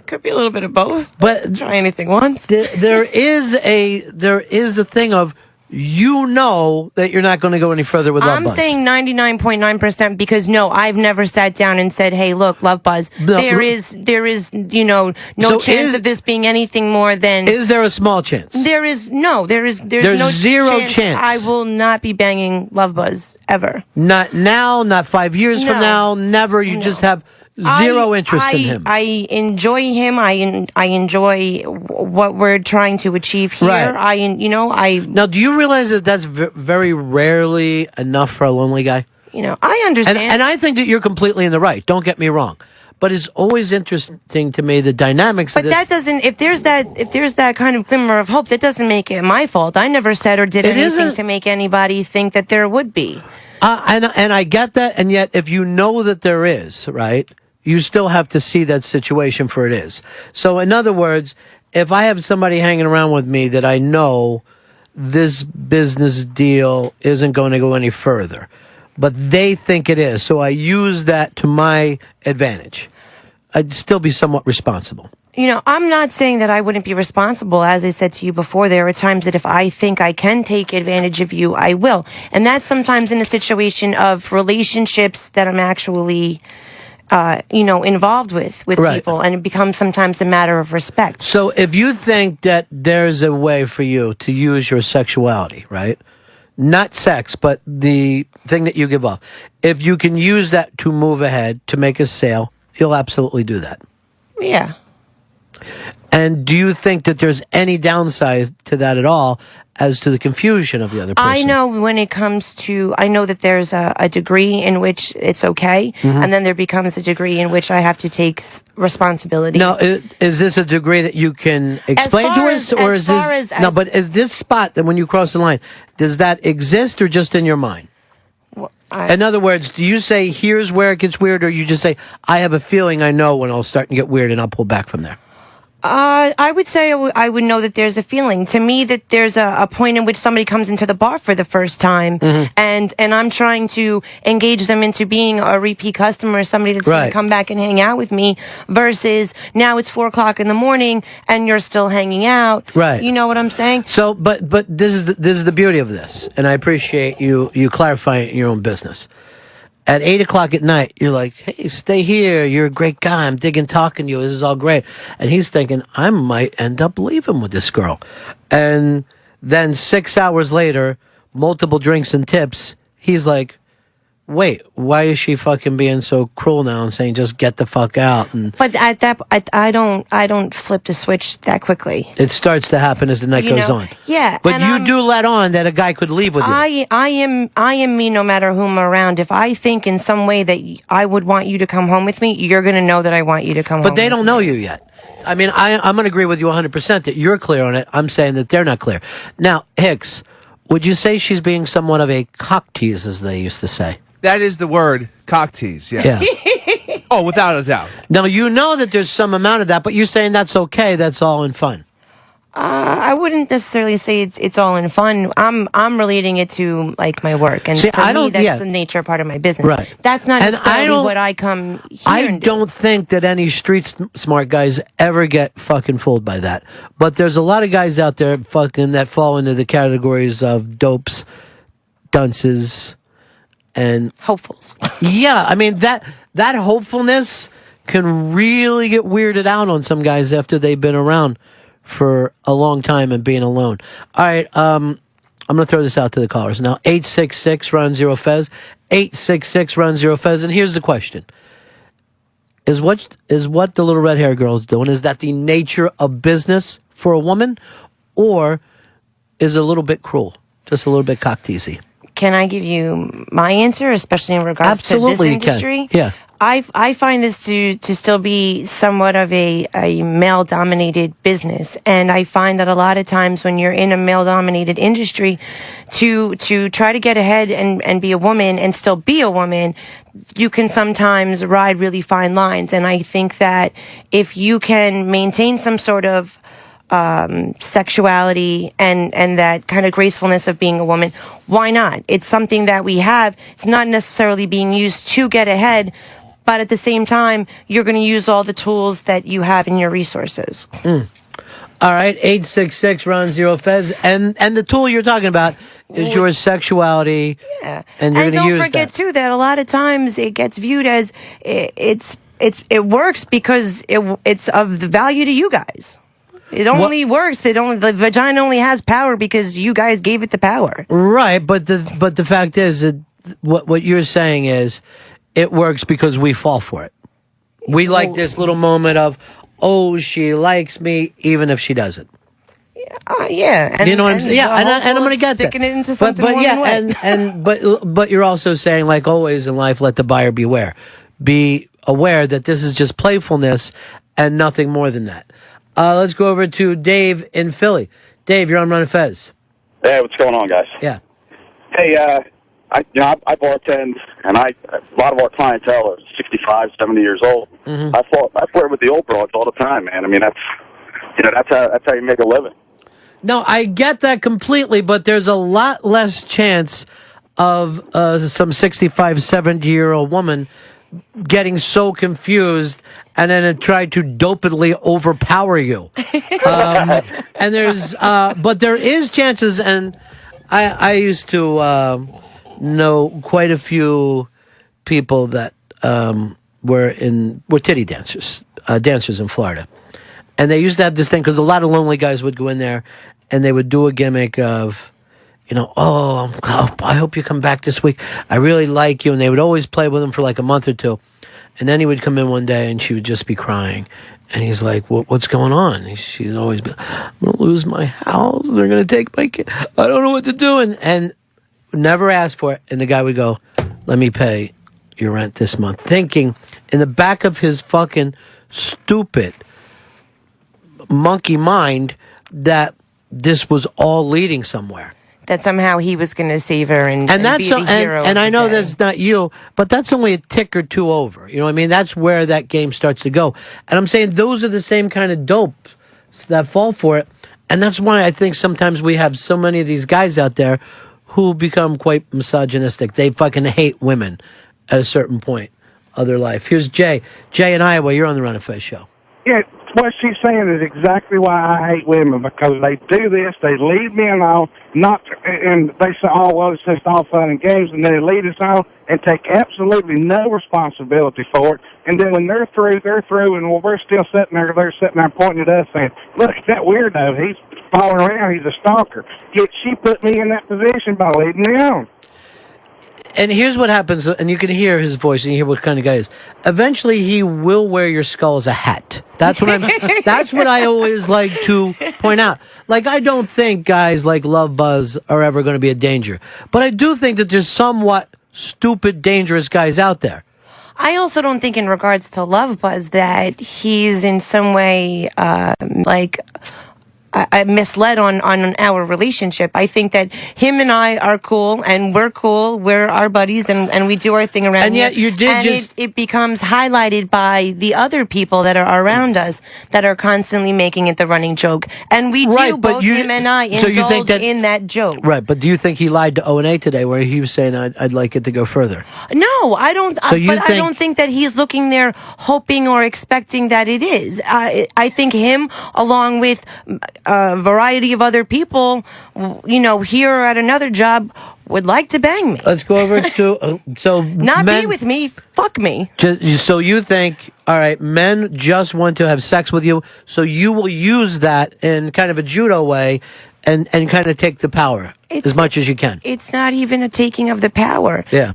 Could be a little bit of both. But try anything once. There is a thing of, you know, that you're not going to go any further with Lovebuzz. I'm saying 99.9% because no, I've never sat down and said, "Hey, look, Lovebuzz, there is, no chance of this being anything more than." Is there a small chance? There's no zero chance. I will not be banging Lovebuzz ever. Not now, not 5 years from now, never. You just have zero interest in him. I enjoy him. I enjoy what we're trying to achieve here. Right. Now, do you realize that that's very rarely enough for a lonely guy? I understand. And I think that you're completely in the right. Don't get me wrong. But it's always interesting to me, the dynamics of this. But that doesn't, if there's that kind of glimmer of hope, that doesn't make it my fault. I never said or did anything to make anybody think that there would be. And I get that, and yet if you know that there is, right, you still have to see that situation for it is. So in other words, if I have somebody hanging around with me that I know this business deal isn't going to go any further, but they think it is, so I use that to my advantage, I'd still be somewhat responsible. I'm not saying that I wouldn't be responsible. As I said to you before, there are times that if I think I can take advantage of you, I will. And that's sometimes in a situation of relationships that I'm actually, involved with people. And it becomes sometimes a matter of respect. So if you think that there's a way for you to use your sexuality, right? Not sex, but the thing that you give off. If you can use that to move ahead, to make a sale, you'll absolutely do that. Yeah. And do you think that there's any downside to that at all as to the confusion of the other person? I know when it comes to, I know that there's a degree in which it's okay, and then there becomes a degree in which I have to take responsibility. Now, is this a degree that you can explain to us? Or is this, no, but is this spot that when you cross the line, does that exist or just in your mind? In other words, do you say, here's where it gets weird, or you just say, I have a feeling I know when I'll start to get weird and I'll pull back from there? I would say I would know that there's a feeling. To me, that there's a point in which somebody comes into the bar for the first time, and I'm trying to engage them into being a repeat customer, somebody that's going to come back and hang out with me, versus now it's 4:00 in the morning and you're still hanging out. Right. You know what I'm saying? So, but this is the beauty of this, and I appreciate you clarifying your own business. At 8:00 at night, you're like, hey, stay here. You're a great guy. I'm digging talking to you. This is all great. And he's thinking, I might end up leaving with this girl. And then 6 hours later, multiple drinks and tips, he's like, wait, why is she fucking being so cruel now and saying just get the fuck out? But at that, I don't flip the switch that quickly. It starts to happen as the night goes on. Yeah, but you do let on that a guy could leave with you. I am me no matter whom I'm around. If I think in some way that I would want you to come home with me, you're going to know that I want you to come home. But they don't know you yet. I mean, I'm going to agree with you 100% that you're clear on it. I'm saying that they're not clear. Now, Hicks, would you say she's being somewhat of a cock tease, as they used to say? That is the word, cock tease, yes. Yeah. Oh, without a doubt. Now, you know that there's some amount of that, but you're saying that's okay, that's all in fun. I wouldn't necessarily say it's all in fun. I'm relating it to like my work, and for me, that's the nature part of my business. Right. That's not necessarily what I come here and do. Don't think that any street smart guys ever get fucking fooled by that. But there's a lot of guys out there fucking that fall into the categories of dopes, dunces, and hopefuls. Yeah, I mean that hopefulness can really get weirded out on some guys after they've been around for a long time and being alone. All right, I'm going to throw this out to the callers now. 866 Ron-0-Fez, 866 Ron-0-Fez, and here's the question: Is what the little red hair girl is doing, is that the nature of business for a woman, or is it a little bit cruel, just a little bit cock teasy? Can I give you my answer, especially in regards to this industry? Yeah. I find this to still be somewhat of a male-dominated business. And I find that a lot of times when you're in a male-dominated industry, to try to get ahead and be a woman and still be a woman, you can sometimes ride really fine lines. And I think that if you can maintain some sort of sexuality and that kind of gracefulness of being a woman, why not? It's something that we have. It's not necessarily being used to get ahead, but at the same time, you're going to use all the tools that you have in your resources. All right, 866 Ron-Fez, and the tool you're talking about is your sexuality. Yeah, and you're going to use that. And don't forget too that a lot of times it gets viewed as it works because it's of the value to you guys. It only works. The vagina only has power because you guys gave it the power. Right, but the fact is that what you're saying is it works because we fall for it. We like this little moment of, oh, she likes me, even if she doesn't. Yeah, and, you know what I'm saying? Yeah, and I'm going to get that. Sticking it into something more than wet. But you're also saying, like always in life, let the buyer beware. Be aware that this is just playfulness and nothing more than that. Let's go over to Dave in Philly. Dave, you're on Ron&Fez. Hey, what's going on, guys? Yeah. Hey, I bartend, and a lot of our clientele are 65, 70 years old. Mm-hmm. I flirt with the old broads all the time, man. I mean, that's how you make a living. No, I get that completely, but there's a lot less chance of some 65, 70-year-old woman getting so confused and then it tried to dopedly overpower you. And but there is chances, and I used to know quite a few people that were titty dancers in Florida. And they used to have this thing, because a lot of lonely guys would go in there and they would do a gimmick of, I hope you come back this week. I really like you. And they would always play with him for like a month or two. And then he would come in one day and she would just be crying. And he's like, what's going on? And she'd always be, I'm going to lose my house. They're going to take my kid. I don't know what to do. And never asked for it. And the guy would go, let me pay your rent this month. Thinking in the back of his fucking stupid monkey mind that this was all leading somewhere. That somehow he was going to save her and that's be the hero. And I know that's not you, but that's only a tick or two over. You know what I mean? That's where that game starts to go. And I'm saying those are the same kind of dope that fall for it. And that's why I think sometimes we have so many of these guys out there who become quite misogynistic. They fucking hate women at a certain point of their life. Here's Jay. Jay in Iowa, you're on the Ron&Fez show. Yeah, what she's saying is exactly why I hate women, because they do this, they lead me on, and they say, oh, well, it's just all fun and games, and they lead us on and take absolutely no responsibility for it. And then when they're through, and we're still sitting there, they're sitting there pointing at us saying, look, that weirdo, he's following around, he's a stalker. Yet she put me in that position by leading me on. And here's what happens, and you can hear his voice, and you hear what kind of guy he is. Eventually, he will wear your skull as a hat. That's what I always like to point out. Like, I don't think guys like Lovebuzz are ever going to be a danger, but I do think that there's somewhat stupid, dangerous guys out there. I also don't think, in regards to Lovebuzz, that he's in some way misled on our relationship. I think that him and I are cool, and we're cool. We're our buddies, and we do our thing around. And yet here. you did and it becomes highlighted by the other people that are around us that are constantly making it the running joke. And we do, both him and I, indulge in that joke. Right, but do you think he lied to O&A today where he was saying, I'd like it to go further? No, I don't. I don't think that he's looking there hoping or expecting that it is. I think him, along with a variety of other people, here or at another job, would like to bang me. Let's go over to be with me, fuck me. So you think, all right, men just want to have sex with you, so you will use that in kind of a judo way and kind of take the power as much as you can. It's not even a taking of the power. Yeah.